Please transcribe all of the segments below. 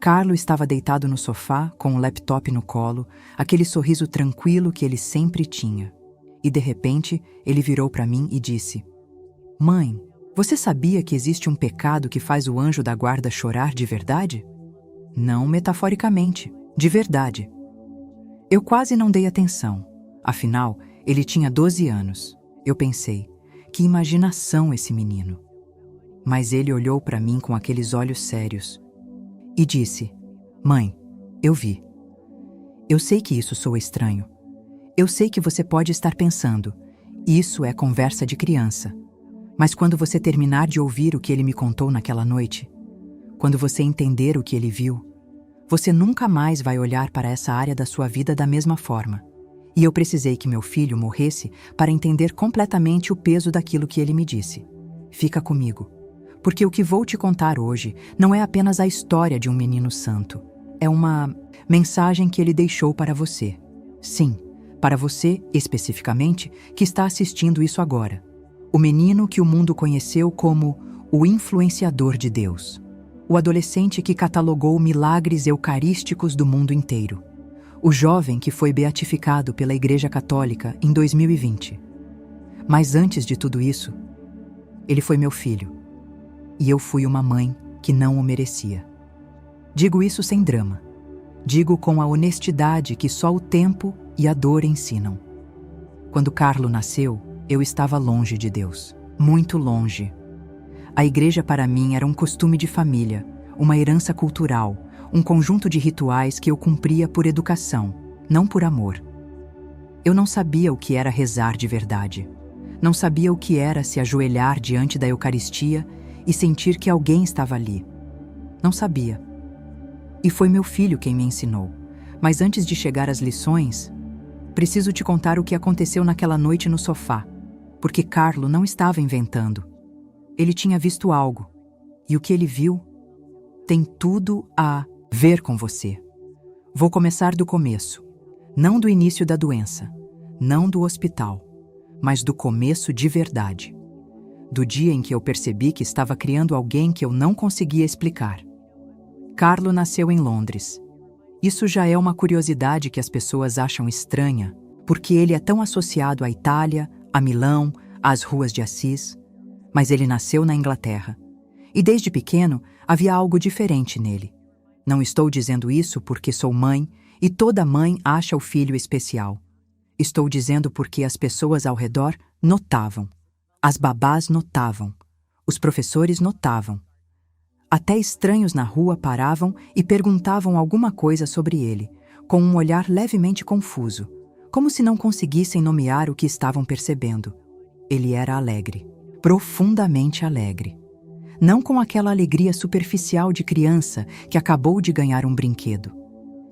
Carlo estava deitado no sofá, com o laptop no colo, aquele sorriso tranquilo que ele sempre tinha. E de repente, ele virou para mim e disse: "Mãe, você sabia que existe um pecado que faz o anjo da guarda chorar de verdade?" Não metaforicamente, de verdade. Eu quase não dei atenção. Afinal, ele tinha 12 anos. Eu pensei, que imaginação esse menino. Mas ele olhou para mim com aqueles olhos sérios e disse: "Mãe, eu vi. Eu sei que isso soa estranho. Eu sei que você pode estar pensando, isso é conversa de criança. Mas quando você terminar de ouvir o que ele me contou naquela noite, quando você entender o que ele viu, você nunca mais vai olhar para essa área da sua vida da mesma forma. E eu precisei que meu filho morresse para entender completamente o peso daquilo que ele me disse. Fica comigo, porque o que vou te contar hoje não é apenas a história de um menino santo. É uma mensagem que ele deixou para você. Sim, para você, especificamente, que está assistindo isso agora. O menino que o mundo conheceu como o influenciador de Deus. O adolescente que catalogou milagres eucarísticos do mundo inteiro. O jovem que foi beatificado pela Igreja Católica em 2020. Mas antes de tudo isso, ele foi meu filho. E eu fui uma mãe que não o merecia. Digo isso sem drama. Digo com a honestidade que só o tempo e a dor ensinam. Quando Carlo nasceu, eu estava longe de Deus. Muito longe. A igreja para mim era um costume de família, uma herança cultural, um conjunto de rituais que eu cumpria por educação, não por amor. Eu não sabia o que era rezar de verdade. Não sabia o que era se ajoelhar diante da Eucaristia e sentir que alguém estava ali. Não sabia. E foi meu filho quem me ensinou. Mas antes de chegar às lições, preciso te contar o que aconteceu naquela noite no sofá, porque Carlo não estava inventando. Ele tinha visto algo, e o que ele viu tem tudo a ver com você. Vou começar do começo, não do início da doença, não do hospital, mas do começo de verdade. Do dia em que eu percebi que estava criando alguém que eu não conseguia explicar. Carlo nasceu em Londres. Isso já é uma curiosidade que as pessoas acham estranha, porque ele é tão associado à Itália, a Milão, às ruas de Assis. Mas ele nasceu na Inglaterra. E desde pequeno havia algo diferente nele. Não estou dizendo isso porque sou mãe e toda mãe acha o filho especial. Estou dizendo porque as pessoas ao redor notavam. As babás notavam. Os professores notavam. Até estranhos na rua paravam e perguntavam alguma coisa sobre ele, com um olhar levemente confuso, como se não conseguissem nomear o que estavam percebendo. Ele era alegre, profundamente alegre. Não com aquela alegria superficial de criança que acabou de ganhar um brinquedo.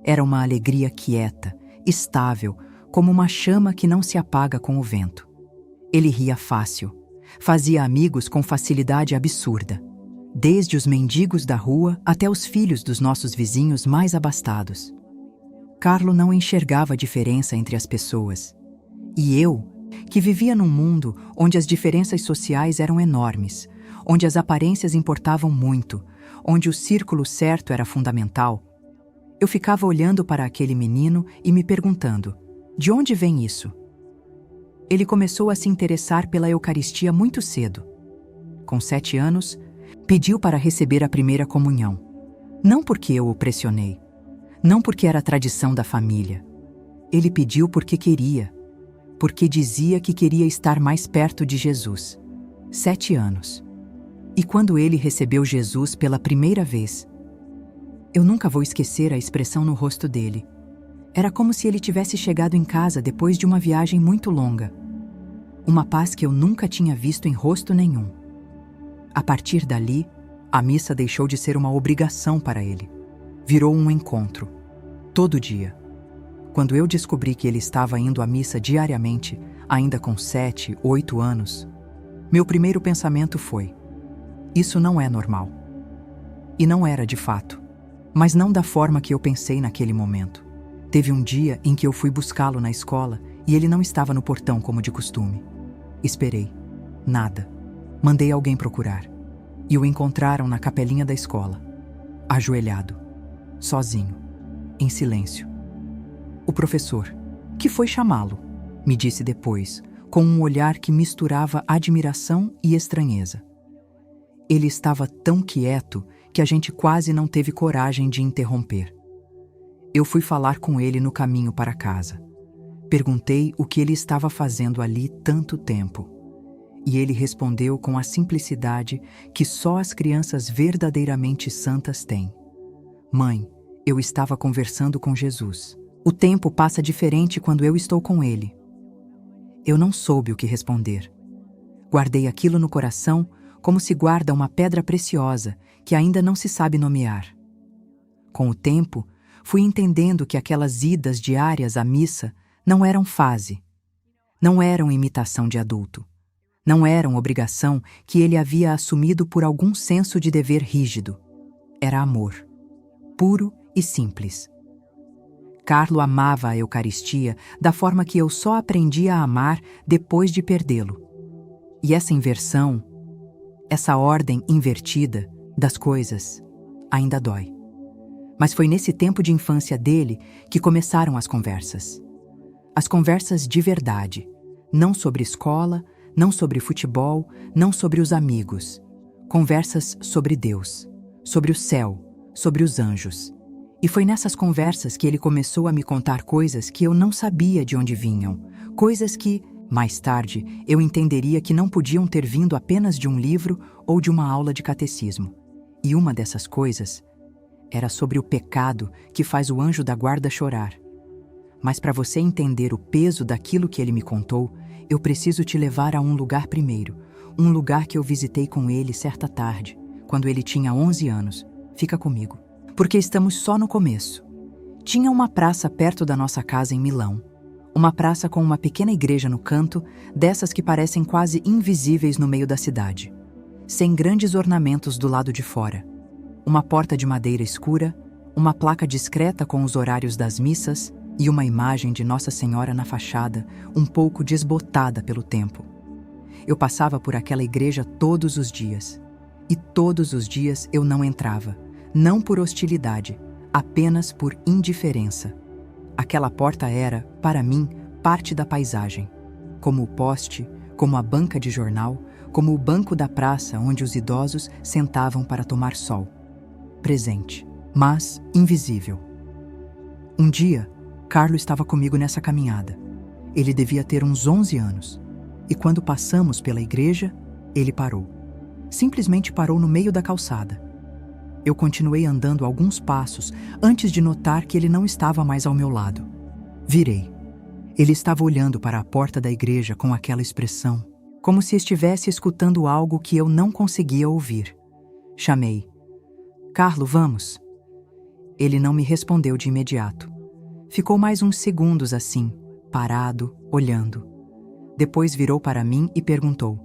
Era uma alegria quieta, estável, como uma chama que não se apaga com o vento. Ele ria fácil, fazia amigos com facilidade absurda, desde os mendigos da rua até os filhos dos nossos vizinhos mais abastados. Carlo não enxergava a diferença entre as pessoas. E eu, que vivia num mundo onde as diferenças sociais eram enormes, onde as aparências importavam muito, onde o círculo certo era fundamental, eu ficava olhando para aquele menino e me perguntando: de onde vem isso? Ele começou a se interessar pela Eucaristia muito cedo. Com 7 anos, pediu para receber a primeira comunhão. Não porque eu o pressionei, não porque era tradição da família. Ele pediu porque queria, porque dizia que queria estar mais perto de Jesus. 7 anos. E quando ele recebeu Jesus pela primeira vez, eu nunca vou esquecer a expressão no rosto dele. Era como se ele tivesse chegado em casa depois de uma viagem muito longa. Uma paz que eu nunca tinha visto em rosto nenhum. A partir dali, a missa deixou de ser uma obrigação para ele. Virou um encontro. Todo dia. Quando eu descobri que ele estava indo à missa diariamente, ainda com 7, 8 anos, meu primeiro pensamento foi: isso não é normal. E não era de fato. Mas não da forma que eu pensei naquele momento. Teve um dia em que eu fui buscá-lo na escola e ele não estava no portão como de costume. Esperei. Nada. Mandei alguém procurar. E o encontraram na capelinha da escola, ajoelhado. sozinho, em silêncio. O professor, que foi chamá-lo, me disse depois, com um olhar que misturava admiração e estranheza. Ele estava tão quieto que a gente quase não teve coragem de interromper. Eu fui falar com ele no caminho para casa. Perguntei o que ele estava fazendo ali tanto tempo. E ele respondeu com a simplicidade que só as crianças verdadeiramente santas têm. Mãe, eu estava conversando com Jesus. O tempo passa diferente quando eu estou com ele. Eu não soube o que responder. Guardei aquilo no coração como se guarda uma pedra preciosa que ainda não se sabe nomear. Com o tempo, fui entendendo que aquelas idas diárias à missa não eram fase, não eram imitação de adulto, não eram obrigação que ele havia assumido por algum senso de dever rígido. Era amor, puro e simples. Carlo amava a Eucaristia da forma que eu só aprendi a amar depois de perdê-lo. E essa inversão, essa ordem invertida das coisas, ainda dói. Mas foi nesse tempo de infância dele que começaram as conversas. As conversas de verdade, não sobre escola, não sobre futebol, não sobre os amigos. Conversas sobre Deus, sobre o céu, sobre os anjos. E foi nessas conversas que ele começou a me contar coisas que eu não sabia de onde vinham, coisas que, mais tarde, eu entenderia que não podiam ter vindo apenas de um livro ou de uma aula de catecismo. E uma dessas coisas era sobre o pecado que faz o anjo da guarda chorar. Mas para você entender o peso daquilo que ele me contou, eu preciso te levar a um lugar primeiro, um lugar que eu visitei com ele certa tarde, quando ele tinha 11 anos. Fica comigo, porque estamos só no começo. Tinha uma praça perto da nossa casa em Milão. Uma praça com uma pequena igreja no canto, dessas que parecem quase invisíveis no meio da cidade. Sem grandes ornamentos do lado de fora. Uma porta de madeira escura, uma placa discreta com os horários das missas e uma imagem de Nossa Senhora na fachada, um pouco desbotada pelo tempo. Eu passava por aquela igreja todos os dias. E todos os dias eu não entrava, não por hostilidade, apenas por indiferença. Aquela porta era, para mim, parte da paisagem. Como o poste, como a banca de jornal, como o banco da praça onde os idosos sentavam para tomar sol. Presente, mas invisível. Um dia, Carlo estava comigo nessa caminhada. Ele devia ter uns 11 anos. E quando passamos pela igreja, ele parou. Simplesmente parou no meio da calçada. Eu continuei andando alguns passos antes de notar que ele não estava mais ao meu lado. Virei. Ele estava olhando para a porta da igreja com aquela expressão, como se estivesse escutando algo que eu não conseguia ouvir. Chamei. Carlo, vamos. Ele não me respondeu de imediato. Ficou mais uns segundos assim, parado, olhando. Depois virou para mim e perguntou: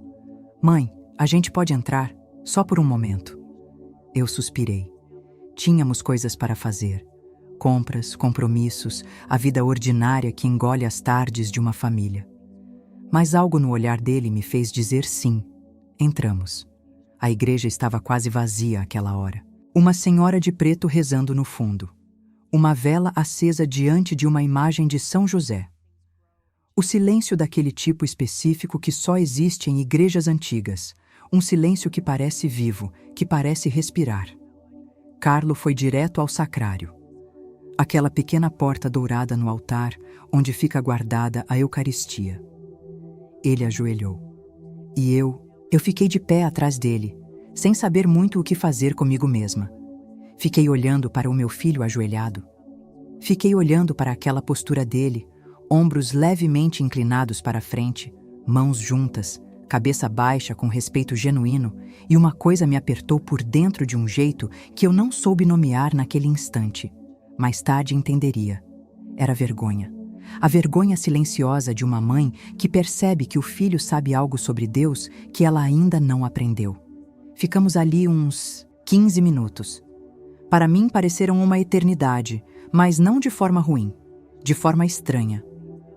Mãe, a gente pode entrar, só por um momento? Eu suspirei. Tínhamos coisas para fazer. Compras, compromissos, a vida ordinária que engole as tardes de uma família. Mas algo no olhar dele me fez dizer sim. Entramos. A igreja estava quase vazia àquela hora. Uma senhora de preto rezando no fundo. Uma vela acesa diante de uma imagem de São José. O silêncio daquele tipo específico que só existe em igrejas antigas. Um silêncio que parece vivo, que parece respirar. Carlo foi direto ao sacrário. Aquela pequena porta dourada no altar, onde fica guardada a Eucaristia. Ele ajoelhou. E eu fiquei de pé atrás dele, sem saber muito o que fazer comigo mesma. Fiquei olhando para o meu filho ajoelhado. Fiquei olhando para aquela postura dele, ombros levemente inclinados para a frente, mãos juntas, cabeça baixa com respeito genuíno, e uma coisa me apertou por dentro de um jeito que eu não soube nomear naquele instante. Mais tarde entenderia. Era vergonha. A vergonha silenciosa de uma mãe que percebe que o filho sabe algo sobre Deus que ela ainda não aprendeu. Ficamos ali uns 15 minutos. Para mim pareceram uma eternidade, mas não de forma ruim, de forma estranha.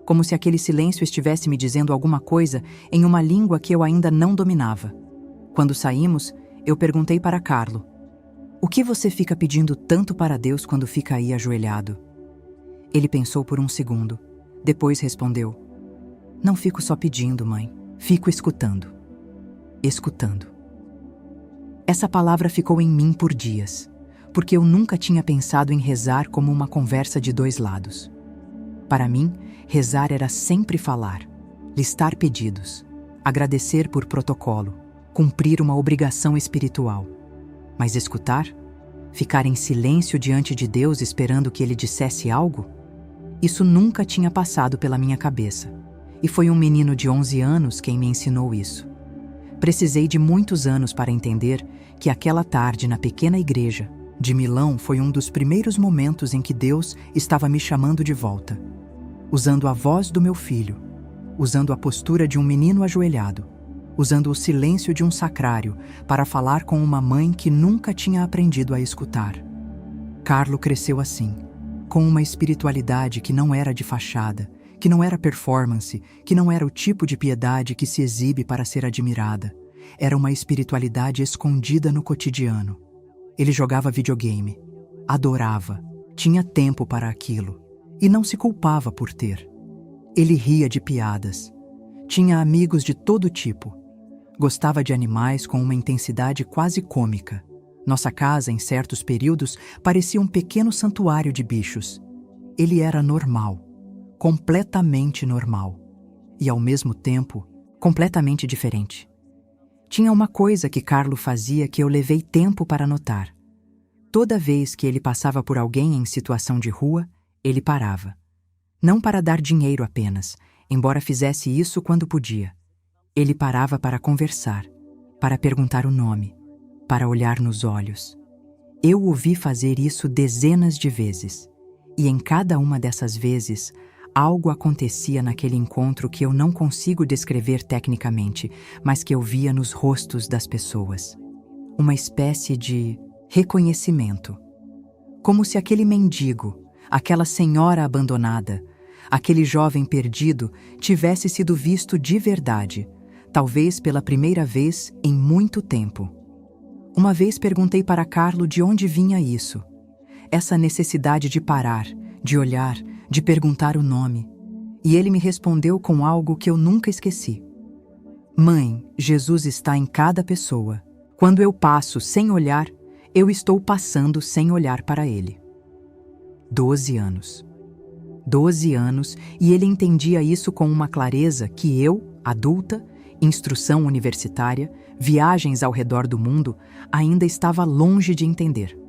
Como se aquele silêncio estivesse me dizendo alguma coisa em uma língua que eu ainda não dominava. Quando saímos, eu perguntei para Carlo: O que você fica pedindo tanto para Deus quando fica aí ajoelhado? Ele pensou por um segundo. Depois respondeu: Não fico só pedindo, mãe. Fico escutando. Escutando. Essa palavra ficou em mim por dias, porque eu nunca tinha pensado em rezar como uma conversa de dois lados. Para mim, rezar era sempre falar, listar pedidos, agradecer por protocolo, cumprir uma obrigação espiritual. Mas escutar? Ficar em silêncio diante de Deus esperando que Ele dissesse algo? Isso nunca tinha passado pela minha cabeça. E foi um menino de 11 anos quem me ensinou isso. Precisei de muitos anos para entender que aquela tarde na pequena igreja de Milão foi um dos primeiros momentos em que Deus estava me chamando de volta. Usando a voz do meu filho, usando a postura de um menino ajoelhado, usando o silêncio de um sacrário para falar com uma mãe que nunca tinha aprendido a escutar. Carlo cresceu assim, com uma espiritualidade que não era de fachada, que não era performance, que não era o tipo de piedade que se exibe para ser admirada. Era uma espiritualidade escondida no cotidiano. Ele jogava videogame, adorava, tinha tempo para aquilo e não se culpava por ter. Ele ria de piadas, tinha amigos de todo tipo, gostava de animais com uma intensidade quase cômica. Nossa casa, em certos períodos, parecia um pequeno santuário de bichos. Ele era normal, completamente normal, e ao mesmo tempo, completamente diferente. Tinha uma coisa que Carlo fazia que eu levei tempo para notar. Toda vez que ele passava por alguém em situação de rua, ele parava. Não para dar dinheiro apenas, embora fizesse isso quando podia. Ele parava para conversar, para perguntar o nome, para olhar nos olhos. Eu o vi fazer isso dezenas de vezes, e em cada uma dessas vezes, algo acontecia naquele encontro que eu não consigo descrever tecnicamente, mas que eu via nos rostos das pessoas. Uma espécie de reconhecimento. Como se aquele mendigo, aquela senhora abandonada, aquele jovem perdido tivesse sido visto de verdade, talvez pela primeira vez em muito tempo. Uma vez perguntei para Carlo de onde vinha isso. Essa necessidade de parar, de olhar, de perguntar o nome. E ele me respondeu com algo que eu nunca esqueci. Mãe, Jesus está em cada pessoa. Quando eu passo sem olhar, eu estou passando sem olhar para ele. 12 anos. 12 anos, e ele entendia isso com uma clareza que eu, adulta, instrução universitária, viagens ao redor do mundo, ainda estava longe de entender.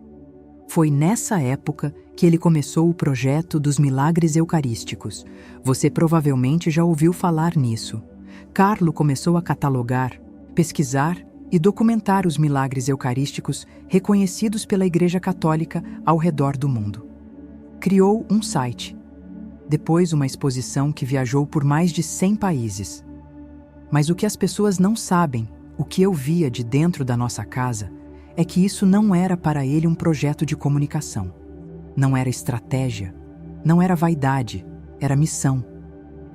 Foi nessa época que ele começou o projeto dos milagres eucarísticos. Você provavelmente já ouviu falar nisso. Carlo começou a catalogar, pesquisar e documentar os milagres eucarísticos reconhecidos pela Igreja Católica ao redor do mundo. Criou um site. Depois uma exposição que viajou por mais de 100 países. Mas o que as pessoas não sabem, o que eu via de dentro da nossa casa, é que isso não era para ele um projeto de comunicação. Não era estratégia, não era vaidade, era missão.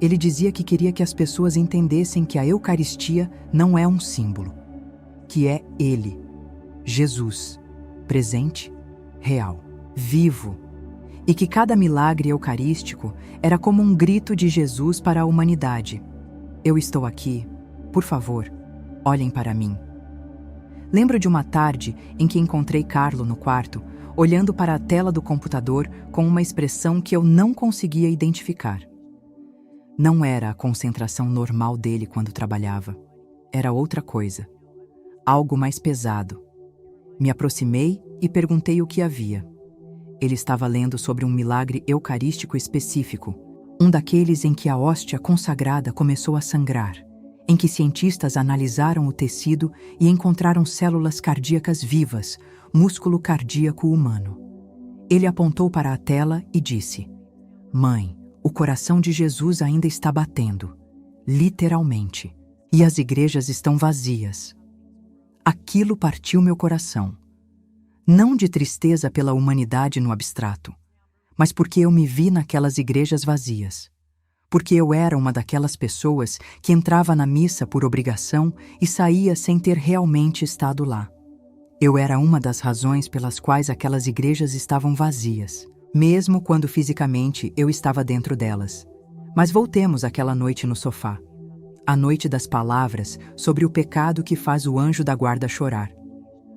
Ele dizia que queria que as pessoas entendessem que a Eucaristia não é um símbolo, que é Ele, Jesus, presente, real, vivo, e que cada milagre eucarístico era como um grito de Jesus para a humanidade. Eu estou aqui, por favor, olhem para mim. Lembro de uma tarde em que encontrei Carlo no quarto, olhando para a tela do computador com uma expressão que eu não conseguia identificar. Não era a concentração normal dele quando trabalhava. Era outra coisa. Algo mais pesado. Me aproximei e perguntei o que havia. Ele estava lendo sobre um milagre eucarístico específico, um daqueles em que a hóstia consagrada começou a sangrar, em que cientistas analisaram o tecido e encontraram células cardíacas vivas, músculo cardíaco humano. Ele apontou para a tela e disse: Mãe, o coração de Jesus ainda está batendo, literalmente, e as igrejas estão vazias. Aquilo partiu meu coração. Não de tristeza pela humanidade no abstrato, mas porque eu me vi naquelas igrejas vazias. Porque eu era uma daquelas pessoas que entrava na missa por obrigação e saía sem ter realmente estado lá. Eu era uma das razões pelas quais aquelas igrejas estavam vazias, mesmo quando fisicamente eu estava dentro delas. Mas voltemos àquela noite no sofá. A noite das palavras sobre o pecado que faz o anjo da guarda chorar.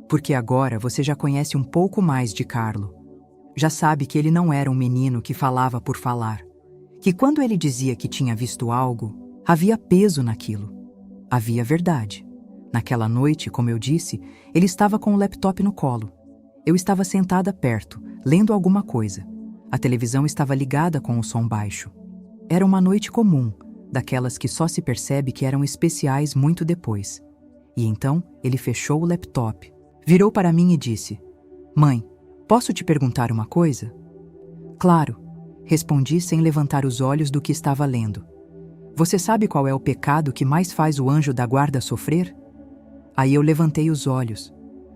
Porque agora você já conhece um pouco mais de Carlo. Já sabe que ele não era um menino que falava por falar. Que quando ele dizia que tinha visto algo, havia peso naquilo. Havia verdade. Naquela noite, como eu disse, ele estava com o laptop no colo. Eu estava sentada perto, lendo alguma coisa. A televisão estava ligada com o som baixo. Era uma noite comum, daquelas que só se percebe que eram especiais muito depois. E então ele fechou o laptop, virou para mim e disse: "Mãe, posso te perguntar uma coisa?" "Claro", respondi sem levantar os olhos do que estava lendo. "Você sabe qual é o pecado que mais faz o anjo da guarda sofrer?" Aí eu levantei os olhos,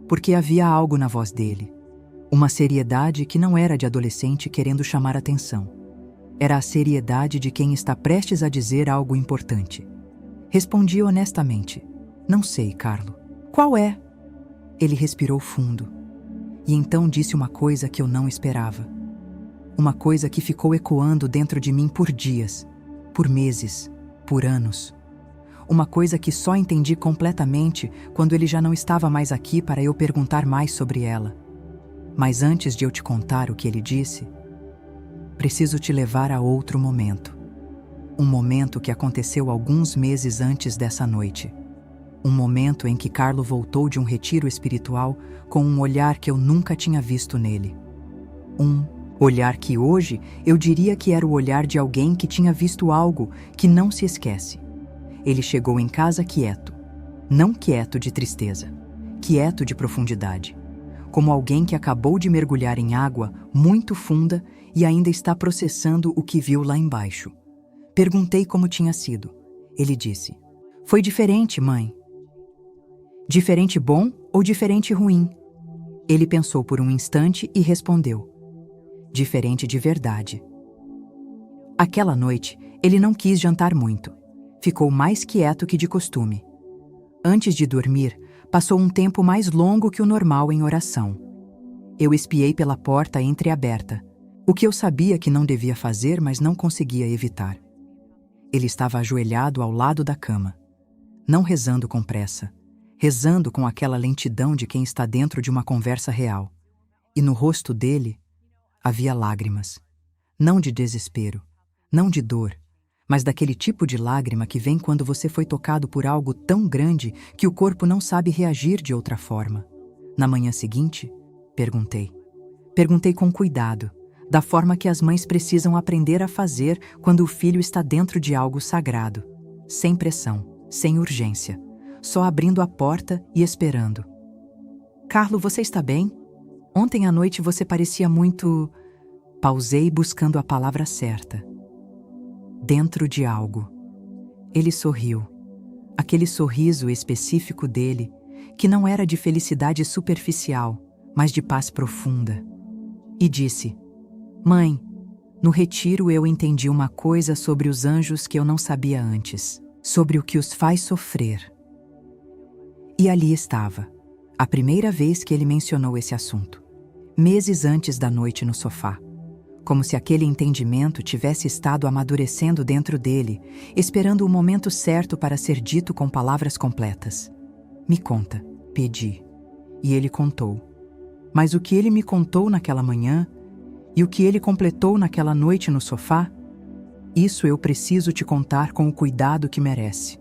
porque havia algo na voz dele. Uma seriedade que não era de adolescente querendo chamar atenção. Era a seriedade de quem está prestes a dizer algo importante. Respondi honestamente: "Não sei, Carlo." "Qual é?" Ele respirou fundo. E então disse uma coisa que eu não esperava. Uma coisa que ficou ecoando dentro de mim por dias, por meses, por anos. Uma coisa que só entendi completamente quando ele já não estava mais aqui para eu perguntar mais sobre ela. Mas antes de eu te contar o que ele disse, preciso te levar a outro momento. Um momento que aconteceu alguns meses antes dessa noite. Um momento em que Carlo voltou de um retiro espiritual com um olhar que eu nunca tinha visto nele. Um olhar que hoje eu diria que era o olhar de alguém que tinha visto algo que não se esquece. Ele chegou em casa quieto, não quieto de tristeza, quieto de profundidade, como alguém que acabou de mergulhar em água muito funda e ainda está processando o que viu lá embaixo. Perguntei como tinha sido. Ele disse: "Foi diferente, mãe." "Diferente bom ou diferente ruim?" Ele pensou por um instante e respondeu: "Diferente de verdade." Aquela noite, ele não quis jantar muito. Ficou mais quieto que de costume. Antes de dormir, passou um tempo mais longo que o normal em oração. Eu espiei pela porta entreaberta, o que eu sabia que não devia fazer, mas não conseguia evitar. Ele estava ajoelhado ao lado da cama, não rezando com pressa, rezando com aquela lentidão de quem está dentro de uma conversa real. E no rosto dele havia lágrimas, não de desespero, não de dor, mas daquele tipo de lágrima que vem quando você foi tocado por algo tão grande que o corpo não sabe reagir de outra forma. Na manhã seguinte, perguntei. Perguntei com cuidado, da forma que as mães precisam aprender a fazer quando o filho está dentro de algo sagrado, sem pressão, sem urgência, só abrindo a porta e esperando. "Carlo, você está bem? Ontem à noite você parecia muito..." Pausei buscando a palavra certa. "Dentro de algo." Ele sorriu. Aquele sorriso específico dele, que não era de felicidade superficial, mas de paz profunda. E disse: "Mãe, no retiro eu entendi uma coisa sobre os anjos que eu não sabia antes, sobre o que os faz sofrer." E ali estava, a primeira vez que ele mencionou esse assunto, meses antes da noite no sofá. Como se aquele entendimento tivesse estado amadurecendo dentro dele, esperando o momento certo para ser dito com palavras completas. "Me conta", pedi. E ele contou. Mas o que ele me contou naquela manhã e o que ele completou naquela noite no sofá, isso eu preciso te contar com o cuidado que merece.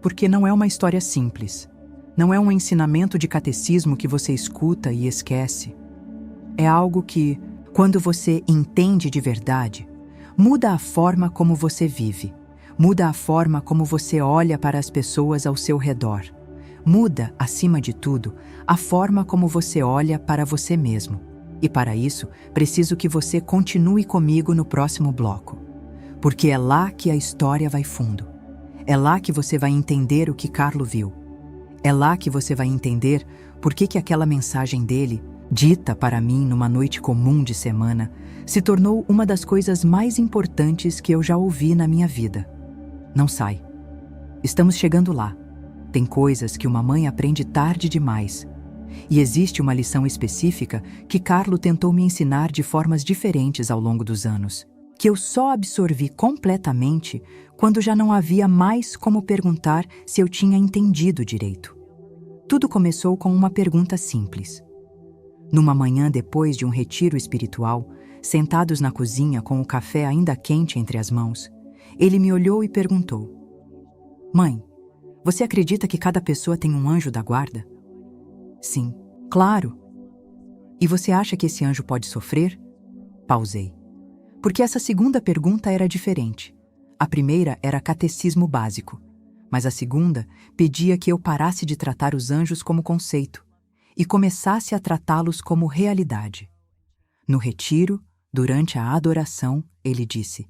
Porque não é uma história simples. Não é um ensinamento de catecismo que você escuta e esquece. É algo que, quando você entende de verdade, muda a forma como você vive, muda a forma como você olha para as pessoas ao seu redor, muda, acima de tudo, a forma como você olha para você mesmo. E para isso, preciso que você continue comigo no próximo bloco, porque é lá que a história vai fundo. É lá que você vai entender o que Carlo viu. É lá que você vai entender por que aquela mensagem dele, dita para mim numa noite comum de semana, se tornou uma das coisas mais importantes que eu já ouvi na minha vida. Não sai. Estamos chegando lá. Tem coisas que uma mãe aprende tarde demais. E existe uma lição específica que Carlo tentou me ensinar de formas diferentes ao longo dos anos, que eu só absorvi completamente quando já não havia mais como perguntar se eu tinha entendido direito. Tudo começou com uma pergunta simples. Numa manhã depois de um retiro espiritual, sentados na cozinha com o café ainda quente entre as mãos, ele me olhou e perguntou: Mãe, você acredita que cada pessoa tem um anjo da guarda? Sim, claro. E você acha que esse anjo pode sofrer? Pausei. Porque essa segunda pergunta era diferente. A primeira era catecismo básico, mas a segunda pedia que eu parasse de tratar os anjos como conceito e começasse a tratá-los como realidade. No retiro, durante a adoração, ele disse: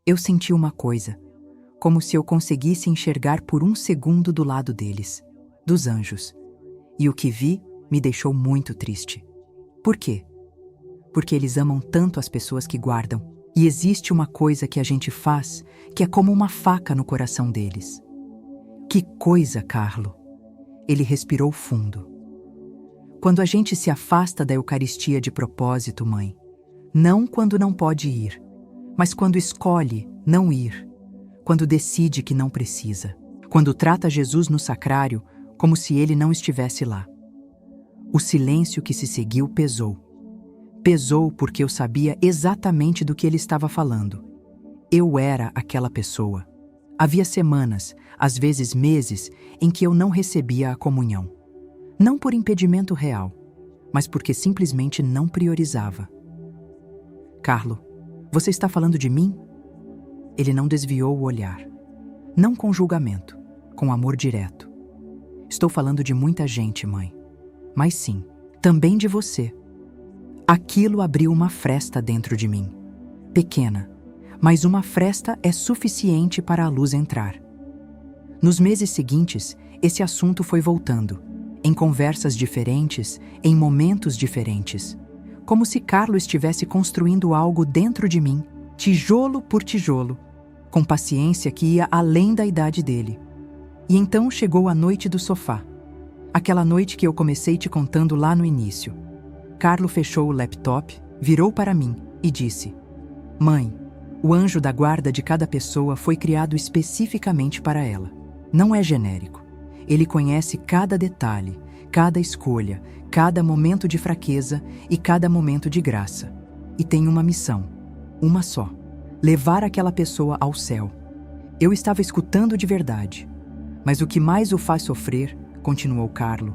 eu senti uma coisa, como se eu conseguisse enxergar por um segundo do lado deles, dos anjos. E o que vi me deixou muito triste. Por quê? Porque eles amam tanto as pessoas que guardam, e existe uma coisa que a gente faz que é como uma faca no coração deles. Que coisa, Carlo! Ele respirou fundo. Quando a gente se afasta da Eucaristia de propósito, mãe, não quando não pode ir, mas quando escolhe não ir, quando decide que não precisa, quando trata Jesus no sacrário como se ele não estivesse lá. O silêncio que se seguiu pesou. Pesou porque eu sabia exatamente do que ele estava falando. Eu era aquela pessoa. Havia semanas, às vezes meses, em que eu não recebia a comunhão. Não por impedimento real, mas porque simplesmente não priorizava. Carlo, você está falando de mim? Ele não desviou o olhar. Não com julgamento, com amor direto. Estou falando de muita gente, mãe. Mas sim, também de você. Aquilo abriu uma fresta dentro de mim. Pequena, mas uma fresta é suficiente para a luz entrar. Nos meses seguintes, esse assunto foi voltando, em conversas diferentes, em momentos diferentes, como se Carlo estivesse construindo algo dentro de mim, tijolo por tijolo, com paciência que ia além da idade dele. E então chegou a noite do sofá. Aquela noite que eu comecei te contando lá no início. Carlo fechou o laptop, virou para mim e disse: Mãe, o anjo da guarda de cada pessoa foi criado especificamente para ela. Não é genérico. Ele conhece cada detalhe, cada escolha, cada momento de fraqueza e cada momento de graça. E tem uma missão, uma só: levar aquela pessoa ao céu. Eu estava escutando de verdade. Mas o que mais o faz sofrer, continuou Carlo,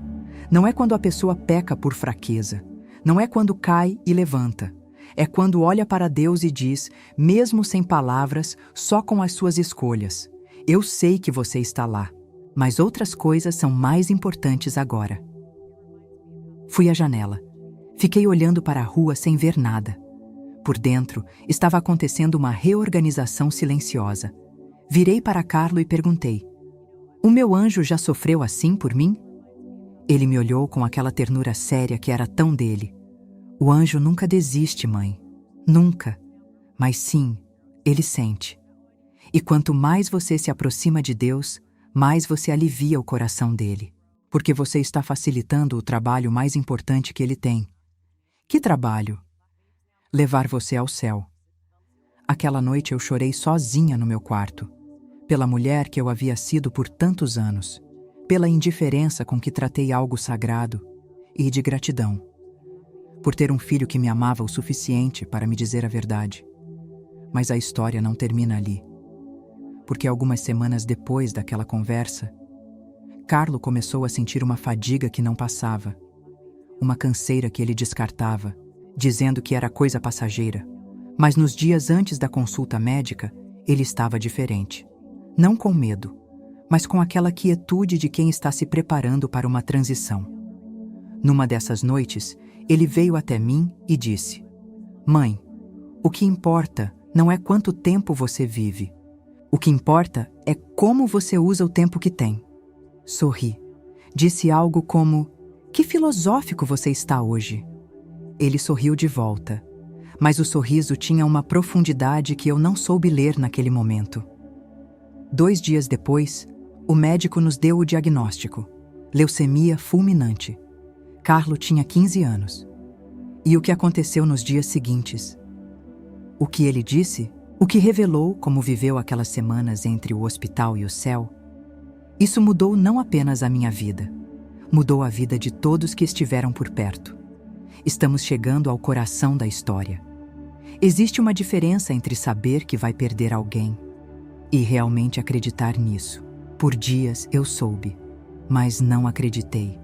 não é quando a pessoa peca por fraqueza, não é quando cai e levanta. É quando olha para Deus e diz, mesmo sem palavras, só com as suas escolhas: eu sei que você está lá, mas outras coisas são mais importantes agora. Fui à janela. Fiquei olhando para a rua sem ver nada. Por dentro, estava acontecendo uma reorganização silenciosa. Virei para Carlo e perguntei: o meu anjo já sofreu assim por mim? Ele me olhou com aquela ternura séria que era tão dele. O anjo nunca desiste, mãe. Nunca. Mas sim, ele sente. E quanto mais você se aproxima de Deus, mais você alivia o coração dele. Porque você está facilitando o trabalho mais importante que ele tem. Que trabalho? Levar você ao céu. Aquela noite eu chorei sozinha no meu quarto. Pela mulher que eu havia sido por tantos anos. Pela indiferença com que tratei algo sagrado. E de gratidão. Por ter um filho que me amava o suficiente para me dizer a verdade. Mas a história não termina ali. Porque algumas semanas depois daquela conversa, Carlo começou a sentir uma fadiga que não passava. Uma canseira que ele descartava, dizendo que era coisa passageira. Mas nos dias antes da consulta médica, ele estava diferente. Não com medo, mas com aquela quietude de quem está se preparando para uma transição. Numa dessas noites, ele veio até mim e disse: Mãe, o que importa não é quanto tempo você vive. O que importa é como você usa o tempo que tem. Sorri. Disse algo como: que filosófico você está hoje. Ele sorriu de volta, mas o sorriso tinha uma profundidade que eu não soube ler naquele momento. 2 dias depois, o médico nos deu o diagnóstico: leucemia fulminante. Carlo tinha 15 anos. E o que aconteceu nos dias seguintes? O que ele disse? O que revelou como viveu aquelas semanas entre o hospital e o céu? Isso mudou não apenas a minha vida, mudou a vida de todos que estiveram por perto. Estamos chegando ao coração da história. Existe uma diferença entre saber que vai perder alguém e realmente acreditar nisso. Por dias eu soube, mas não acreditei.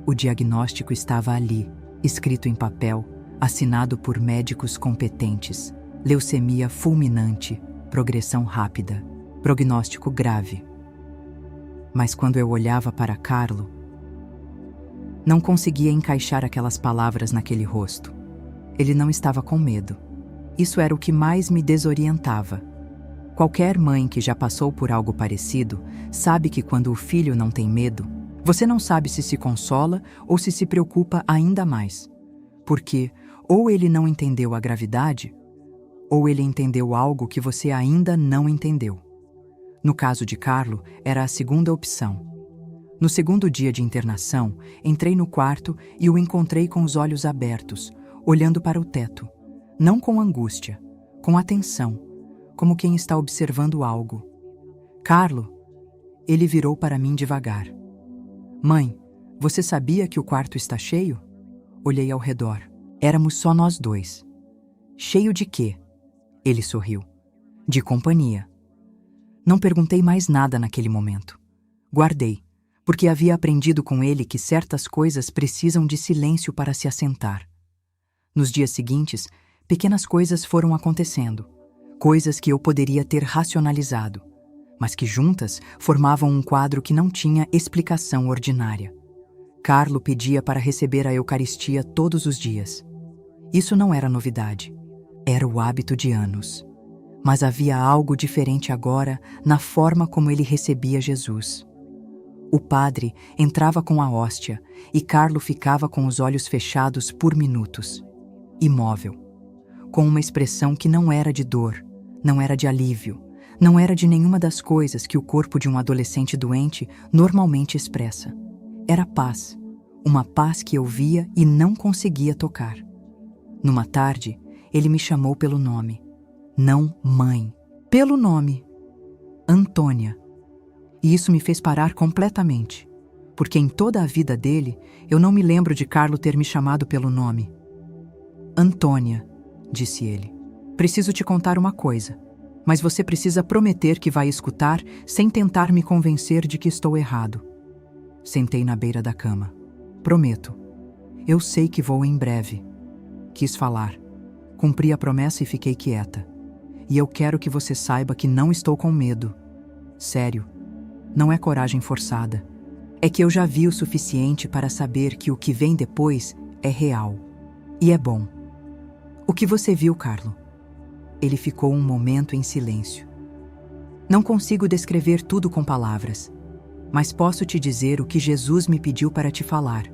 O diagnóstico estava ali, escrito em papel, assinado por médicos competentes. Leucemia fulminante, progressão rápida, prognóstico grave. Mas quando eu olhava para Carlo, não conseguia encaixar aquelas palavras naquele rosto. Ele não estava com medo. Isso era o que mais me desorientava. Qualquer mãe que já passou por algo parecido sabe que quando o filho não tem medo, você não sabe se consola ou se preocupa ainda mais. Porque ou ele não entendeu a gravidade, ou ele entendeu algo que você ainda não entendeu. No caso de Carlo, era a segunda opção. No segundo dia de internação, entrei no quarto e o encontrei com os olhos abertos, olhando para o teto. Não com angústia, com atenção, como quem está observando algo. Carlo, ele virou para mim devagar. Mãe, você sabia que o quarto está cheio? Olhei ao redor. Éramos só nós dois. Cheio de quê? Ele sorriu. De companhia. Não perguntei mais nada naquele momento. Guardei, porque havia aprendido com ele que certas coisas precisam de silêncio para se assentar. Nos dias seguintes, pequenas coisas foram acontecendo, coisas que eu poderia ter racionalizado, mas que juntas formavam um quadro que não tinha explicação ordinária. Carlo pedia para receber a Eucaristia todos os dias. Isso não era novidade. Era o hábito de anos. Mas havia algo diferente agora na forma como ele recebia Jesus. O padre entrava com a hóstia e Carlo ficava com os olhos fechados por minutos, imóvel, com uma expressão que não era de dor, não era de alívio, não era de nenhuma das coisas que o corpo de um adolescente doente normalmente expressa. Era paz, uma paz que eu via e não conseguia tocar. Numa tarde, ele me chamou pelo nome. Não mãe, pelo nome. Antônia. E isso me fez parar completamente, porque em toda a vida dele, eu não me lembro de Carlo ter me chamado pelo nome. Antônia, disse ele, preciso te contar uma coisa, mas você precisa prometer que vai escutar sem tentar me convencer de que estou errado. Sentei na beira da cama. Prometo. Eu sei que vou em breve. Quis falar. Cumpri a promessa e fiquei quieta. E eu quero que você saiba que não estou com medo. Sério. Não é coragem forçada. É que eu já vi o suficiente para saber que o que vem depois é real. E é bom. O que você viu, Carlo? Ele ficou um momento em silêncio. Não consigo descrever tudo com palavras, mas posso te dizer o que Jesus me pediu para te falar.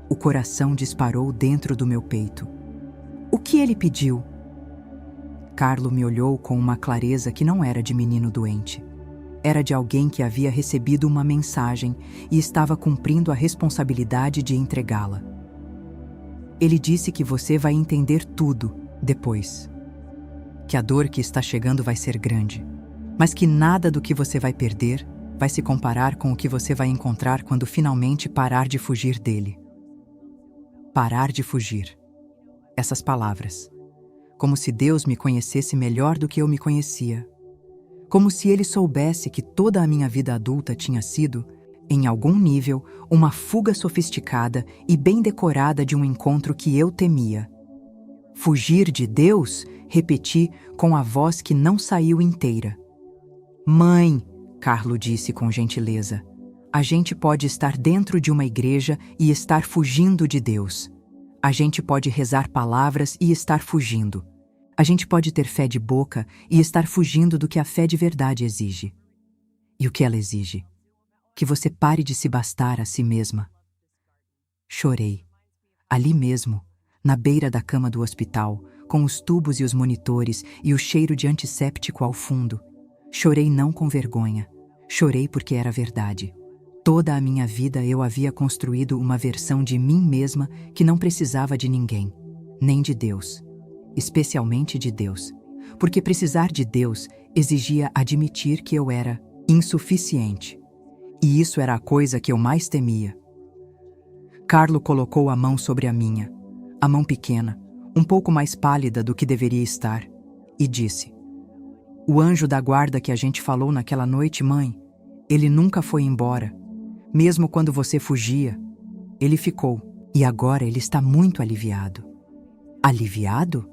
O coração disparou dentro do meu peito. O que ele pediu? Carlo me olhou com uma clareza que não era de menino doente. Era de alguém que havia recebido uma mensagem e estava cumprindo a responsabilidade de entregá-la. Ele disse que você vai entender tudo depois. Que a dor que está chegando vai ser grande, mas que nada do que você vai perder vai se comparar com o que você vai encontrar quando finalmente parar de fugir dele. Parar de fugir. Essas palavras. Como se Deus me conhecesse melhor do que eu me conhecia. Como se ele soubesse que toda a minha vida adulta tinha sido, em algum nível, uma fuga sofisticada e bem decorada de um encontro que eu temia. Fugir de Deus? Repeti com a voz que não saiu inteira. Mãe, Carlo disse com gentileza, a gente pode estar dentro de uma igreja e estar fugindo de Deus. A gente pode rezar palavras e estar fugindo. A gente pode ter fé de boca e estar fugindo do que a fé de verdade exige. E o que ela exige? Que você pare de se bastar a si mesma. Chorei. Ali mesmo, na beira da cama do hospital, com os tubos e os monitores e o cheiro de antisséptico ao fundo. Chorei não com vergonha. Chorei porque era verdade. Toda a minha vida eu havia construído uma versão de mim mesma que não precisava de ninguém, nem de Deus, especialmente de Deus, porque precisar de Deus exigia admitir que eu era insuficiente. E isso era a coisa que eu mais temia. Carlo colocou a mão sobre a minha, a mão pequena, um pouco mais pálida do que deveria estar, e disse: "O anjo da guarda que a gente falou naquela noite, mãe, ele nunca foi embora. Mesmo quando você fugia, ele ficou. E agora ele está muito aliviado." "Aliviado?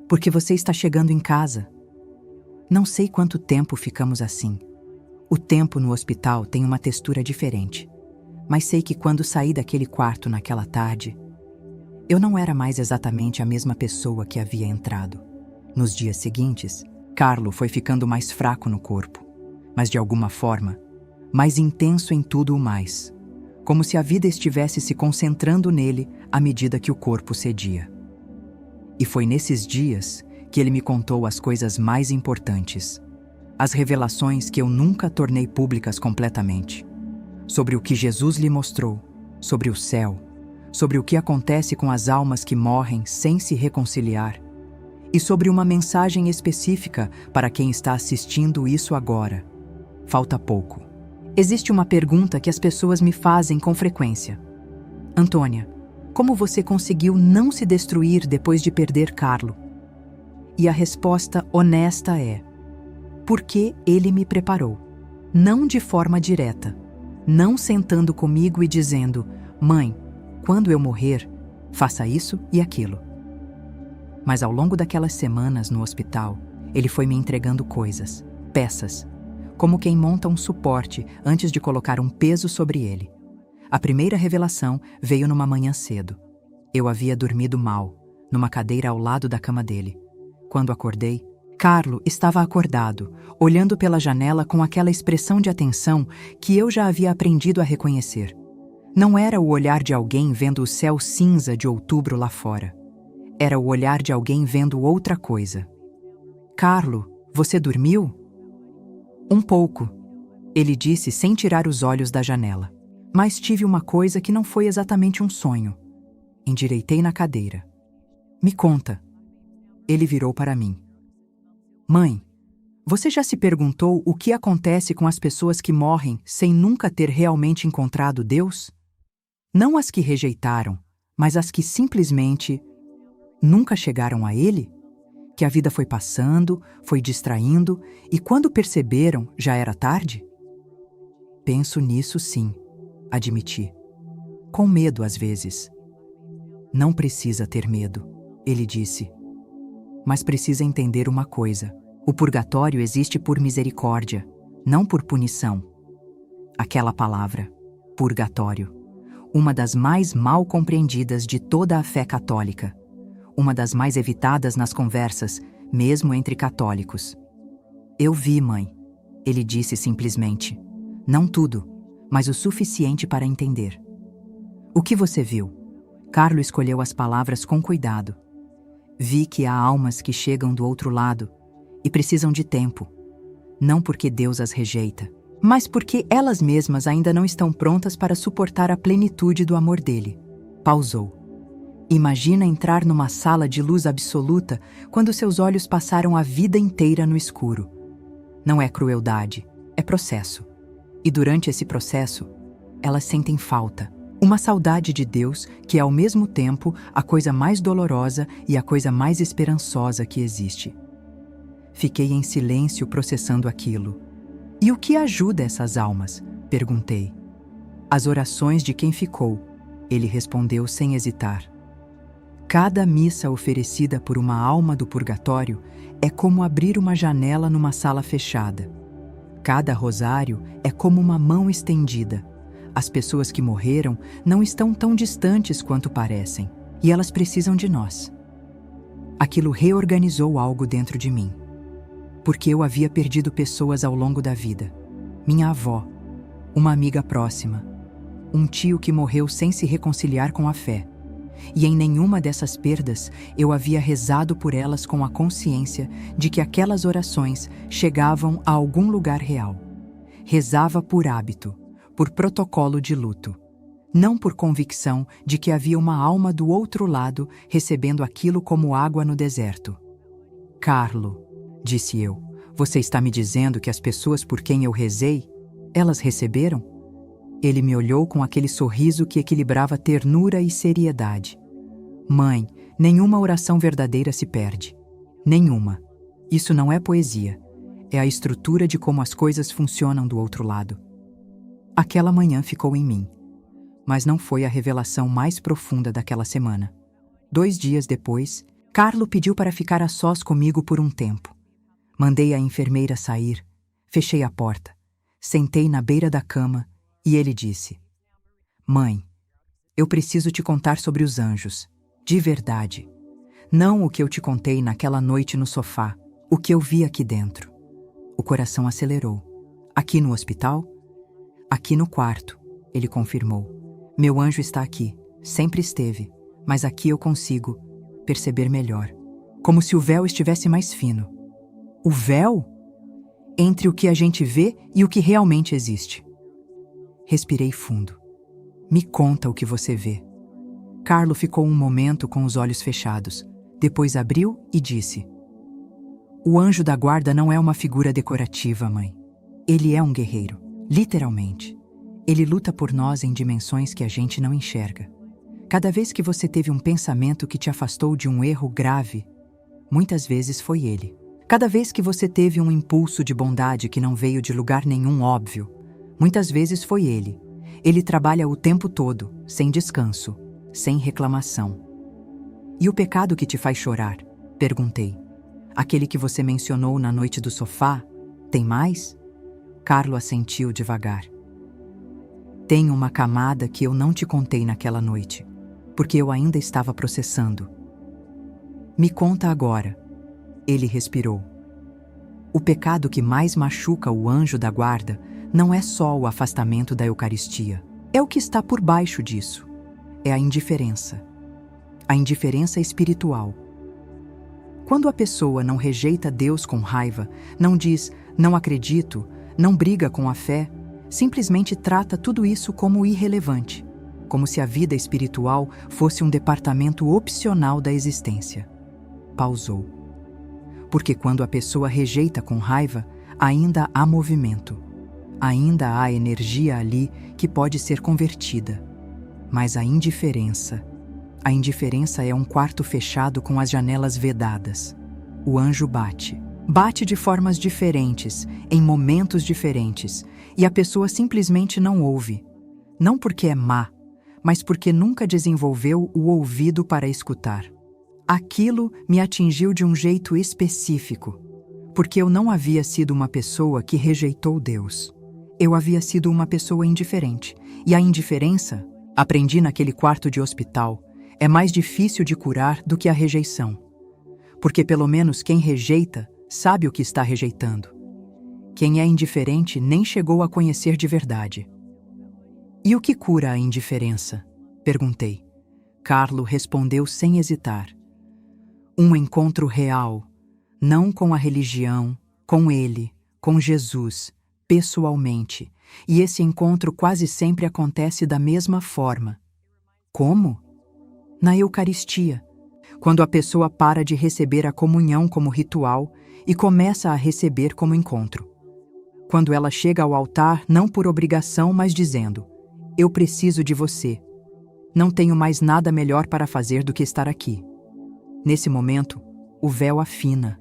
Porque você está chegando em casa." Não sei quanto tempo ficamos assim. O tempo no hospital tem uma textura diferente. Mas sei que quando saí daquele quarto naquela tarde, eu não era mais exatamente a mesma pessoa que havia entrado. Nos dias seguintes, Carlo foi ficando mais fraco no corpo, mas de alguma forma, mais intenso em tudo o mais, como se a vida estivesse se concentrando nele à medida que o corpo cedia. E foi nesses dias que ele me contou as coisas mais importantes, as revelações que eu nunca tornei públicas completamente, sobre o que Jesus lhe mostrou, sobre o céu, sobre o que acontece com as almas que morrem sem se reconciliar, e sobre uma mensagem específica para quem está assistindo isso agora. Falta pouco. Existe uma pergunta que as pessoas me fazem com frequência. Antônia, como você conseguiu não se destruir depois de perder Carlo? E a resposta honesta é: porque ele me preparou. Não de forma direta. Não sentando comigo e dizendo: "Mãe, quando eu morrer, faça isso e aquilo." Mas ao longo daquelas semanas no hospital, ele foi me entregando coisas, peças, como quem monta um suporte antes de colocar um peso sobre ele. A primeira revelação veio numa manhã cedo. Eu havia dormido mal, numa cadeira ao lado da cama dele. Quando acordei, Carlo estava acordado, olhando pela janela com aquela expressão de atenção que eu já havia aprendido a reconhecer. Não era o olhar de alguém vendo o céu cinza de outubro lá fora. Era o olhar de alguém vendo outra coisa. "Carlo, você dormiu?" "Um pouco", ele disse sem tirar os olhos da janela. "Mas tive uma coisa que não foi exatamente um sonho." Endireitei na cadeira. "Me conta." Ele virou para mim. "Mãe, você já se perguntou o que acontece com as pessoas que morrem sem nunca ter realmente encontrado Deus? Não as que rejeitaram, mas as que simplesmente nunca chegaram a Ele? Que a vida foi passando, foi distraindo, e quando perceberam, já era tarde?" "Penso nisso sim", admiti. "Com medo às vezes." "Não precisa ter medo", ele disse. "Mas precisa entender uma coisa. O purgatório existe por misericórdia, não por punição." Aquela palavra, purgatório, uma das mais mal compreendidas de toda a fé católica, uma das mais evitadas nas conversas, mesmo entre católicos. "Eu vi, mãe", ele disse simplesmente. "Não tudo, mas o suficiente para entender." "O que você viu?" Carlo escolheu as palavras com cuidado. "Vi que há almas que chegam do outro lado e precisam de tempo, não porque Deus as rejeita, mas porque elas mesmas ainda não estão prontas para suportar a plenitude do amor dele." Pausou. "Imagina entrar numa sala de luz absoluta quando seus olhos passaram a vida inteira no escuro. Não é crueldade, é processo. E durante esse processo, elas sentem falta. Uma saudade de Deus que é ao mesmo tempo a coisa mais dolorosa e a coisa mais esperançosa que existe." Fiquei em silêncio processando aquilo. "E o que ajuda essas almas?" perguntei. "As orações de quem ficou", ele respondeu sem hesitar. "Cada missa oferecida por uma alma do purgatório é como abrir uma janela numa sala fechada. Cada rosário é como uma mão estendida. As pessoas que morreram não estão tão distantes quanto parecem, e elas precisam de nós." Aquilo reorganizou algo dentro de mim. Porque eu havia perdido pessoas ao longo da vida. Minha avó, uma amiga próxima, um tio que morreu sem se reconciliar com a fé. E em nenhuma dessas perdas eu havia rezado por elas com a consciência de que aquelas orações chegavam a algum lugar real. Rezava por hábito, por protocolo de luto, não por convicção de que havia uma alma do outro lado recebendo aquilo como água no deserto. Carlo, disse eu, você está me dizendo que as pessoas por quem eu rezei, elas receberam? Ele me olhou com aquele sorriso que equilibrava ternura e seriedade. Mãe, nenhuma oração verdadeira se perde. Nenhuma. Isso não é poesia. É a estrutura de como as coisas funcionam do outro lado. Aquela manhã ficou em mim. Mas não foi a revelação mais profunda daquela semana. 2 dias depois, Carlo pediu para ficar a sós comigo por um tempo. Mandei a enfermeira sair, fechei a porta, sentei na beira da cama e ele disse: Mãe, eu preciso te contar sobre os anjos, de verdade. Não o que eu te contei naquela noite no sofá, o que eu vi aqui dentro. O coração acelerou. Aqui no hospital? Aqui no quarto, ele confirmou. Meu anjo está aqui, sempre esteve, mas aqui eu consigo perceber melhor. Como se o véu estivesse mais fino. O véu? Entre o que a gente vê e o que realmente existe. Respirei fundo. Me conta o que você vê. Carlo ficou um momento com os olhos fechados. Depois abriu e disse: O anjo da guarda não é uma figura decorativa, mãe. Ele é um guerreiro, literalmente. Ele luta por nós em dimensões que a gente não enxerga. Cada vez que você teve um pensamento que te afastou de um erro grave, muitas vezes foi ele. Cada vez que você teve um impulso de bondade que não veio de lugar nenhum óbvio, muitas vezes foi ele. Ele trabalha o tempo todo, sem descanso, sem reclamação. E o pecado que te faz chorar? Perguntei. Aquele que você mencionou na noite do sofá? Tem mais? Carlo assentiu devagar. Tem uma camada que eu não te contei naquela noite, porque eu ainda estava processando. Me conta agora. Ele respirou. O pecado que mais machuca o anjo da guarda não é só o afastamento da Eucaristia. É o que está por baixo disso. É a indiferença. A indiferença espiritual. Quando a pessoa não rejeita Deus com raiva, não diz, não acredito, não briga com a fé, simplesmente trata tudo isso como irrelevante, como se a vida espiritual fosse um departamento opcional da existência. Pausou. Porque quando a pessoa rejeita com raiva, ainda há movimento. Ainda há energia ali que pode ser convertida. Mas a indiferença é um quarto fechado com as janelas vedadas. O anjo bate. Bate de formas diferentes, em momentos diferentes, e a pessoa simplesmente não ouve. Não porque é má, mas porque nunca desenvolveu o ouvido para escutar. Aquilo me atingiu de um jeito específico, porque eu não havia sido uma pessoa que rejeitou Deus. Eu havia sido uma pessoa indiferente, e a indiferença, aprendi naquele quarto de hospital, é mais difícil de curar do que a rejeição. Porque pelo menos quem rejeita sabe o que está rejeitando. Quem é indiferente nem chegou a conhecer de verdade. E o que cura a indiferença? Perguntei. Carlo respondeu sem hesitar. Um encontro real, não com a religião, com ele, com Jesus, pessoalmente. E esse encontro quase sempre acontece da mesma forma. Como? Na Eucaristia, quando a pessoa para de receber a comunhão como ritual e começa a receber como encontro. Quando ela chega ao altar não por obrigação, mas dizendo: eu preciso de você. Não tenho mais nada melhor para fazer do que estar aqui. Nesse momento, o véu afina.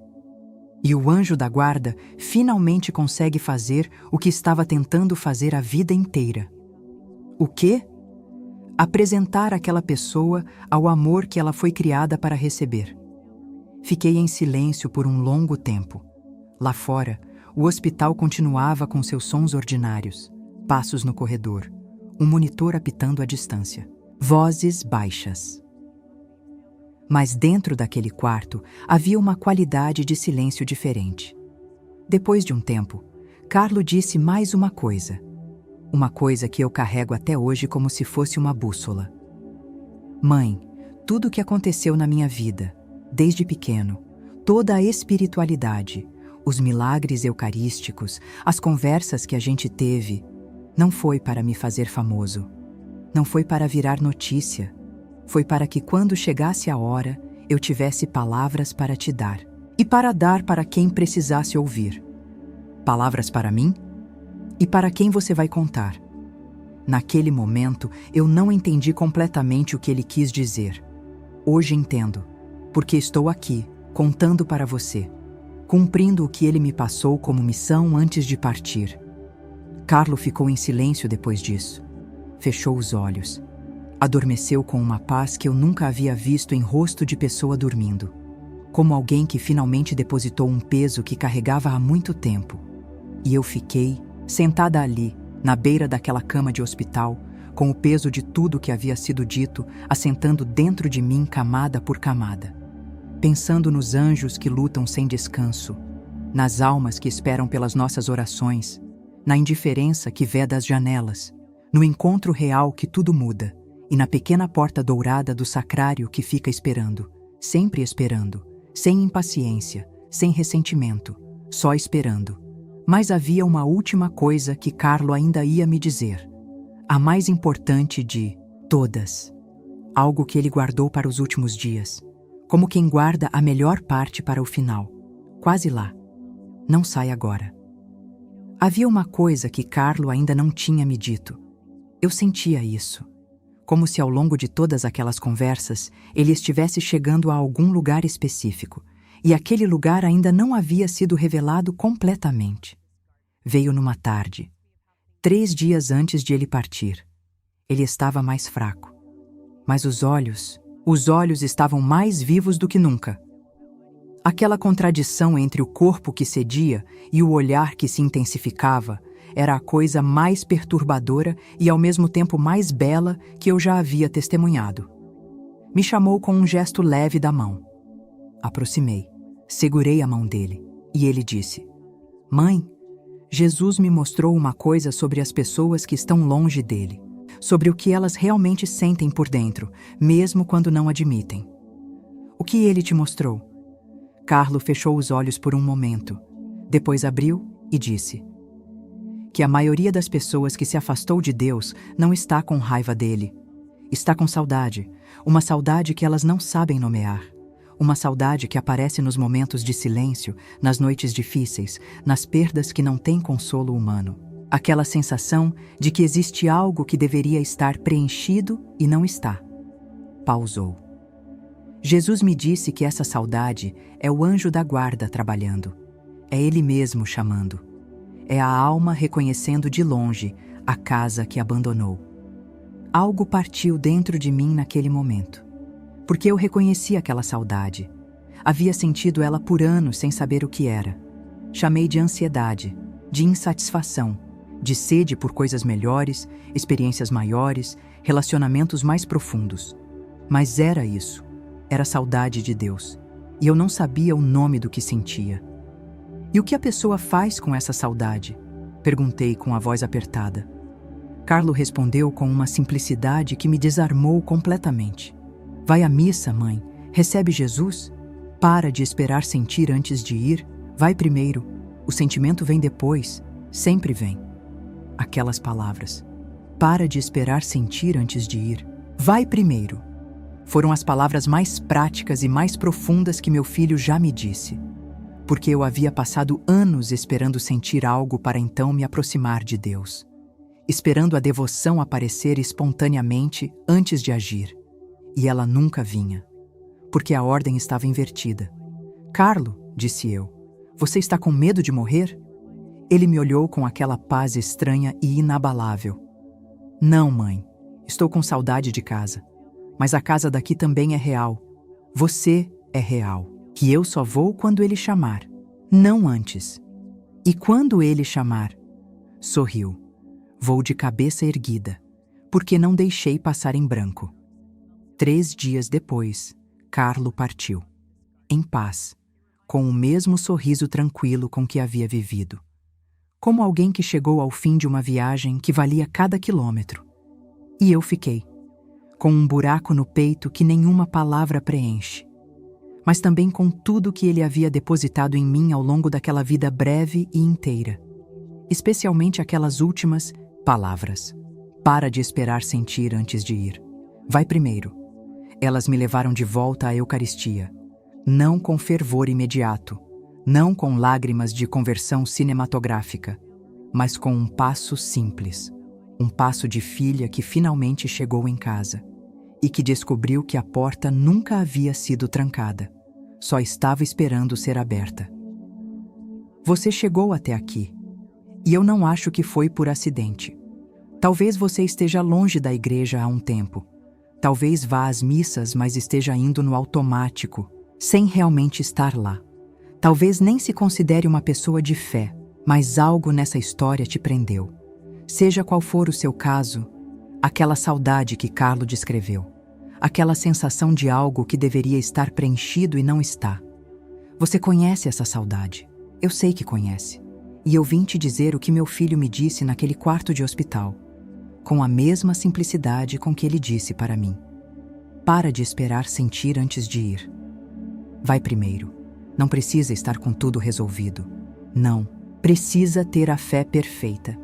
E o anjo da guarda finalmente consegue fazer o que estava tentando fazer a vida inteira. O quê? Apresentar aquela pessoa ao amor que ela foi criada para receber. Fiquei em silêncio por um longo tempo. Lá fora, o hospital continuava com seus sons ordinários, passos no corredor, um monitor apitando à distância, vozes baixas. Mas dentro daquele quarto havia uma qualidade de silêncio diferente. Depois de um tempo, Carlo disse mais uma coisa que eu carrego até hoje como se fosse uma bússola. Mãe, tudo o que aconteceu na minha vida, desde pequeno, toda a espiritualidade, os milagres eucarísticos, as conversas que a gente teve, Não foi para me fazer famoso. Não foi para virar notícia. Foi para que quando chegasse a hora, eu tivesse palavras para te dar. E para dar para quem precisasse ouvir. Palavras para mim? E para quem você vai contar? Naquele momento, eu não entendi completamente o que ele quis dizer. Hoje entendo, porque estou aqui, contando para você, cumprindo o que ele me passou como missão antes de partir. Carlo ficou em silêncio depois disso. Fechou os olhos. Adormeceu com uma paz que eu nunca havia visto em rosto de pessoa dormindo. Como alguém que finalmente depositou um peso que carregava há muito tempo. E eu fiquei, sentada ali, na beira daquela cama de hospital, com o peso de tudo que havia sido dito, assentando dentro de mim camada por camada. Pensando nos anjos que lutam sem descanso, nas almas que esperam pelas nossas orações, na indiferença que veda as janelas, no encontro real que tudo muda, e na pequena porta dourada do sacrário que fica esperando, sempre esperando, sem impaciência, sem ressentimento, só esperando. Mas havia uma última coisa que Carlo ainda ia me dizer. A mais importante de todas. Algo que ele guardou para os últimos dias. Como quem guarda a melhor parte para o final. Quase lá. Não sai agora. Havia uma coisa que Carlo ainda não tinha me dito. Eu sentia isso. Como se ao longo de todas aquelas conversas, ele estivesse chegando a algum lugar específico. E aquele lugar ainda não havia sido revelado completamente. Veio numa tarde, 3 dias antes de ele partir. Ele estava mais fraco. Mas os olhos estavam mais vivos do que nunca. Aquela contradição entre o corpo que cedia e o olhar que se intensificava era a coisa mais perturbadora e ao mesmo tempo mais bela que eu já havia testemunhado. Me chamou com um gesto leve da mão. Aproximei. Segurei a mão dele, e ele disse: Mãe, Jesus me mostrou uma coisa sobre as pessoas que estão longe dele, sobre o que elas realmente sentem por dentro, mesmo quando não admitem. O que ele te mostrou? Carlo fechou os olhos por um momento, depois abriu e disse: que a maioria das pessoas que se afastou de Deus não está com raiva dele, está com saudade, uma saudade que elas não sabem nomear. Uma saudade que aparece nos momentos de silêncio, nas noites difíceis, nas perdas que não têm consolo humano. Aquela sensação de que existe algo que deveria estar preenchido e não está. Pausou. Jesus me disse que essa saudade é o anjo da guarda trabalhando. É ele mesmo chamando. É a alma reconhecendo de longe a casa que abandonou. Algo partiu dentro de mim naquele momento. Porque eu reconheci aquela saudade. Havia sentido ela por anos sem saber o que era. Chamei de ansiedade, de insatisfação, de sede por coisas melhores, experiências maiores, relacionamentos mais profundos. Mas era isso. Era saudade de Deus. E eu não sabia o nome do que sentia. E o que a pessoa faz com essa saudade? Perguntei com a voz apertada. Carlo respondeu com uma simplicidade que me desarmou completamente. Vai à missa, mãe. Recebe Jesus. Para de esperar sentir antes de ir. Vai primeiro. O sentimento vem depois. Sempre vem. Aquelas palavras. Para de esperar sentir antes de ir. Vai primeiro. Foram as palavras mais práticas e mais profundas que meu filho já me disse. Porque eu havia passado anos esperando sentir algo para então me aproximar de Deus. Esperando a devoção aparecer espontaneamente antes de agir. E ela nunca vinha, porque a ordem estava invertida. Carlo, disse eu, você está com medo de morrer? Ele me olhou com aquela paz estranha e inabalável. Não, mãe, estou com saudade de casa. Mas a casa daqui também é real. Você é real. Que eu só vou quando ele chamar, não antes. E quando ele chamar? Sorriu. Vou de cabeça erguida, porque não deixei passar em branco. 3 dias depois, Carlo partiu. Em paz, com o mesmo sorriso tranquilo com que havia vivido. Como alguém que chegou ao fim de uma viagem que valia cada quilômetro. E eu fiquei, com um buraco no peito que nenhuma palavra preenche. Mas também com tudo que ele havia depositado em mim ao longo daquela vida breve e inteira. Especialmente aquelas últimas Palavras. Para de esperar sentir antes de ir. Vai primeiro. Elas me levaram de volta à Eucaristia. Não com fervor imediato, não com lágrimas de conversão cinematográfica, mas com um passo simples. Um passo de filha que finalmente chegou em casa e que descobriu que a porta nunca havia sido trancada, só estava esperando ser aberta. Você chegou até aqui, e eu não acho que foi por acidente. Talvez você esteja longe da igreja há um tempo. Talvez vá às missas, mas esteja indo no automático, sem realmente estar lá. Talvez nem se considere uma pessoa de fé, mas algo nessa história te prendeu. Seja qual for o seu caso, aquela saudade que Carlo descreveu, aquela sensação de algo que deveria estar preenchido e não está. Você conhece essa saudade. Eu sei que conhece. E eu vim te dizer o que meu filho me disse naquele quarto de hospital, com a mesma simplicidade com que ele disse para mim. Para de esperar sentir antes de ir. Vai primeiro. Não precisa estar com tudo resolvido. Não. Precisa ter a fé perfeita.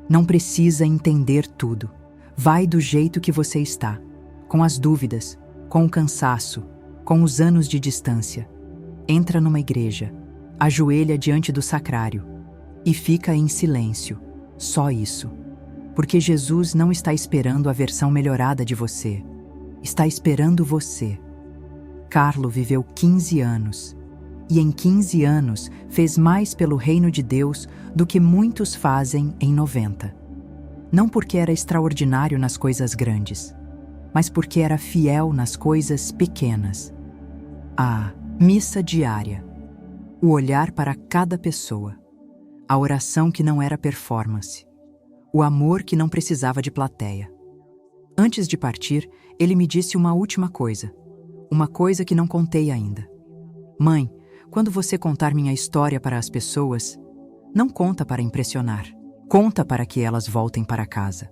Não precisa entender tudo. Vai do jeito que você está, com as dúvidas, com o cansaço, com os anos de distância. Entra numa igreja, ajoelha diante do sacrário e fica em silêncio. Só isso. Porque Jesus não está esperando a versão melhorada de você. Está esperando você. Carlo viveu 15 anos. E em 15 anos fez mais pelo reino de Deus do que muitos fazem em 90. Não porque era extraordinário nas coisas grandes, mas porque era fiel nas coisas pequenas. A missa diária. O olhar para cada pessoa. A oração que não era performance. O amor que não precisava de plateia. Antes de partir, ele me disse uma última coisa. Uma coisa que não contei ainda. Mãe, quando você contar minha história para as pessoas, não conta para impressionar. Conta para que elas voltem para casa.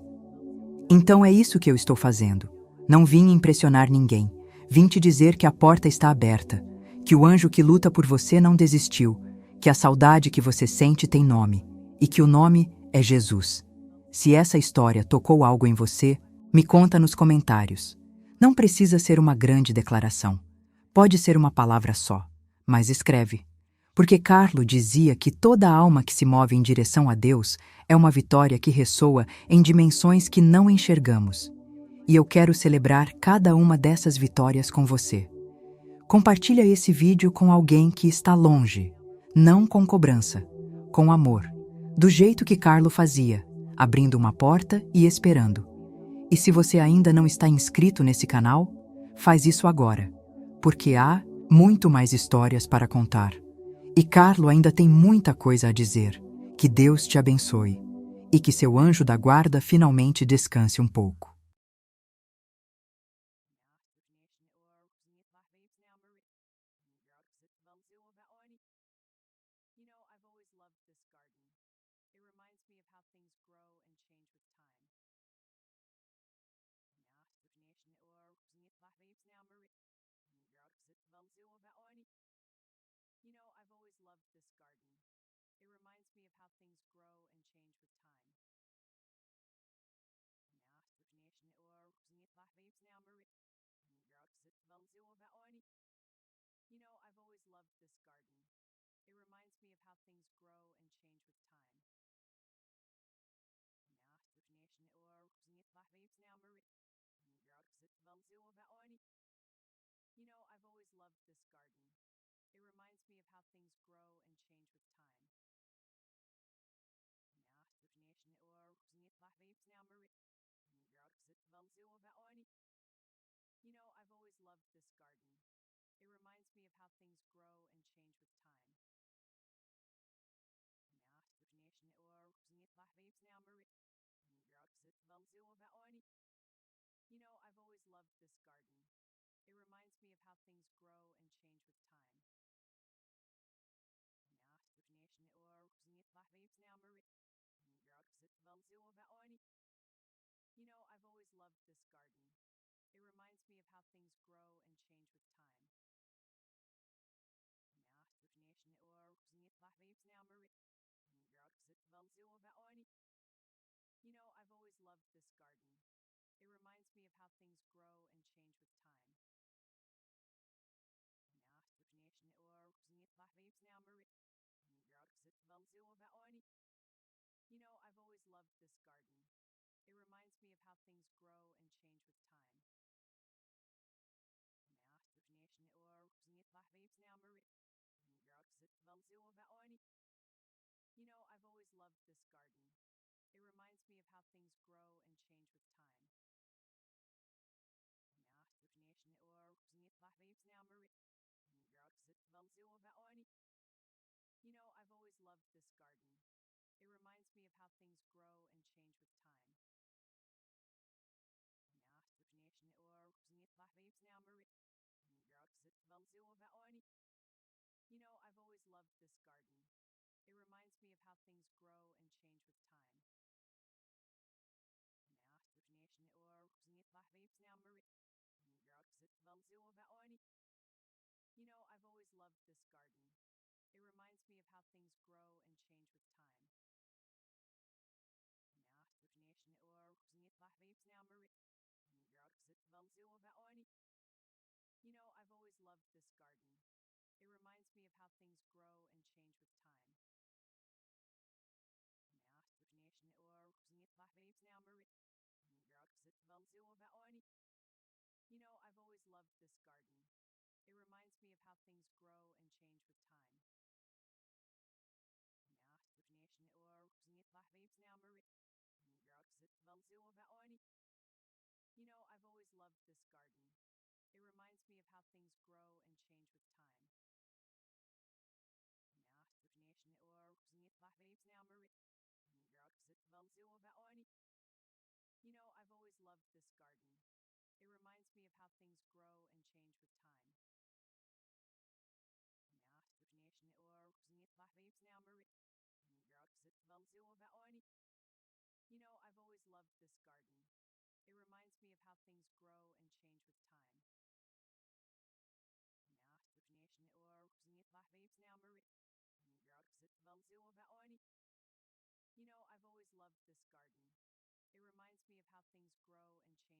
Então é isso que eu estou fazendo. Não vim impressionar ninguém. Vim te dizer que a porta está aberta, que o anjo que luta por você não desistiu, que a saudade que você sente tem nome, e que o nome é Jesus. Se essa história tocou algo em você, me conta nos comentários. Não precisa ser uma grande declaração. Pode ser uma palavra só, mas escreve. Porque Carlo dizia que toda alma que se move em direção a Deus é uma vitória que ressoa em dimensões que não enxergamos. E eu quero celebrar cada uma dessas vitórias com você. Compartilha esse vídeo com alguém que está longe, não com cobrança, com amor, do jeito que Carlo fazia, abrindo uma porta e esperando. E se você ainda não está inscrito nesse canal, faz isso agora, porque há muito mais histórias para contar. E Carlo ainda tem muita coisa a dizer. Que Deus te abençoe e que seu anjo da guarda finalmente descanse um pouco. I've always loved this garden. It reminds me of how things grow and change with time. I've always loved this garden. It reminds me of how things grow and change with time. I've always loved this garden. It reminds me of how things grow and change with time. I've always loved this garden. It reminds me of how things grow and change with time. I've always loved this garden. It reminds me of how things grow and change with time. I've always loved this garden. It reminds me of how things grow and change with time. I've always loved this garden. It reminds me of how things grow and change with time. I've loved this garden. It reminds me of how things grow and change with time. I've always loved this garden. It reminds me of how things grow and change with time. I've always loved this garden. It reminds me of how things grow and change with time. I've always loved this garden. It reminds me of how things grow and change with time. I've always loved this garden. It reminds me of how things grow and change with time. I've always loved this garden. It reminds me of how things grow and change with time. I've always loved this garden. It reminds me of how things grow and change with time. I've always loved this garden. It reminds me of how things grow and change with time. I've always loved this garden. It reminds me of how things grow and change with time. I've always loved this garden. It reminds me of how things grow and change with time. I've always loved this garden. It reminds me of how things grow and change with time. I've always loved this garden. It reminds me of how things grow and change